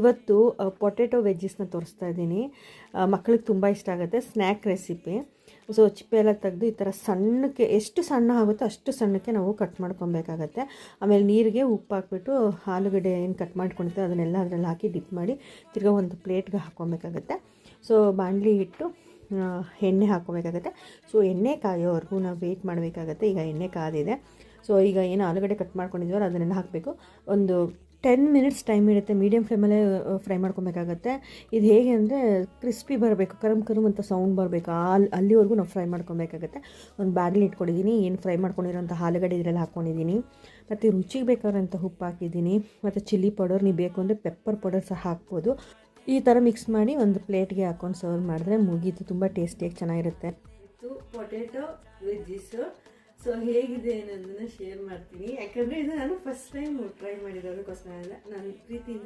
ಇವತ್ತು ಪೊಟೆಟೊ ವೆಜ್ಜಿಸ್ನ ತೋರಿಸ್ತಾ ಇದ್ದೀನಿ. ಮಕ್ಕಳಿಗೆ ತುಂಬ ಇಷ್ಟ ಆಗುತ್ತೆ, ಸ್ನ್ಯಾಕ್ ರೆಸಿಪಿ. ಸೊ ಚಿಪ್ಪೆ ಎಲ್ಲ ತೆಗೆದು ಈ ಥರ ಸಣ್ಣಕ್ಕೆ, ಎಷ್ಟು ಸಣ್ಣ ಆಗುತ್ತೋ ಅಷ್ಟು ಸಣ್ಣಕ್ಕೆ ನಾವು ಕಟ್ ಮಾಡ್ಕೊಬೇಕಾಗತ್ತೆ. ಆಮೇಲೆ ನೀರಿಗೆ ಉಪ್ಪು ಹಾಕ್ಬಿಟ್ಟು ಆಲೂಗಡ್ಡೆ ಏನು ಕಟ್ ಮಾಡ್ಕೊಂಡಿರ್ತೀವಿ ಅದನ್ನೆಲ್ಲ ಅದರಲ್ಲಿ ಹಾಕಿ ಡಿಪ್ ಮಾಡಿ ತಿರ್ಗಾ ಒಂದು ಪ್ಲೇಟ್ಗೆ ಹಾಕ್ಕೊಬೇಕಾಗತ್ತೆ. ಸೊ ಬಾಣಲಿ ಇಟ್ಟು ಎಣ್ಣೆ ಹಾಕ್ಕೊಬೇಕಾಗತ್ತೆ. ಸೊ ಎಣ್ಣೆ ಕಾಯೋವರೆಗೂ ನಾವು ವೆಯ್ಟ್ ಮಾಡಬೇಕಾಗತ್ತೆ. ಈಗ ಎಣ್ಣೆ ಕಾದಿದೆ. ಸೊ ಈಗ ಏನು ಆಲೂಗಡ್ಡೆ ಕಟ್ ಮಾಡ್ಕೊಂಡಿದ್ದೀವಲ್ಲ ಅದನ್ನೆಲ್ಲ ಹಾಕಬೇಕು. ಒಂದು 10 ಮಿನಿಟ್ಸ್ ಟೈಮ್ ಇರುತ್ತೆ. ಮೀಡಿಯಮ್ ಫ್ಲೇಮಲ್ಲೇ ಫ್ರೈ ಮಾಡ್ಕೊಬೇಕಾಗತ್ತೆ. ಇದು ಹೇಗೆ ಅಂದರೆ ಕ್ರಿಸ್ಪಿ ಬರಬೇಕು, ಕರಮ್ ಅಂತ ಸೌಂಡ್ ಬರಬೇಕು, ಅಲ್ಲಿವರೆಗೂ ನಾವು ಫ್ರೈ ಮಾಡ್ಕೊಬೇಕಾಗತ್ತೆ. ಒಂದು ಬಾಣಲಿ ಇಟ್ಕೊಂಡಿದ್ದೀನಿ, ಏನು ಫ್ರೈ ಮಾಡ್ಕೊಂಡಿರೋಂಥ ಆಲೂಗಡ್ಡೆ ಇದರಲ್ಲಿ ಹಾಕ್ಕೊಂಡಿದ್ದೀನಿ. ಮತ್ತು ರುಚಿಗೆ ಬೇಕಾದಂಥ ಉಪ್ಪು ಹಾಕಿದ್ದೀನಿ. ಮತ್ತು ಚಿಲ್ಲಿ ಪೌಡರ್, ನೀವು ಬೇಕು ಅಂದರೆ ಪೆಪ್ಪರ್ ಪೌಡರ್ ಸಹ ಹಾಕ್ಬೋದು. ಈ ಥರ ಮಿಕ್ಸ್ ಮಾಡಿ ಒಂದು ಪ್ಲೇಟ್ಗೆ ಹಾಕ್ಕೊಂಡು ಸರ್ವ್ ಮಾಡಿದ್ರೆ ಮುಗೀತು. ತುಂಬ ಟೇಸ್ಟಿಯಾಗಿ ಚೆನ್ನಾಗಿರುತ್ತೆ. ಇದು ಪೊಟೆಟೊ ವೆಜ್ಜಿಸು. ಸೊ ಹೇಗಿದೆ ಅನ್ನೋದನ್ನು ಶೇರ್ ಮಾಡ್ತೀನಿ, ಯಾಕಂದರೆ ಇದು ನಾನು ಫಸ್ಟ್ ಟೈಮ್ ಟ್ರೈ ಮಾಡಿರೋದಕ್ಕೋಸ್ಕರ ನಾನು ಪ್ರೀತಿಯಿಂದ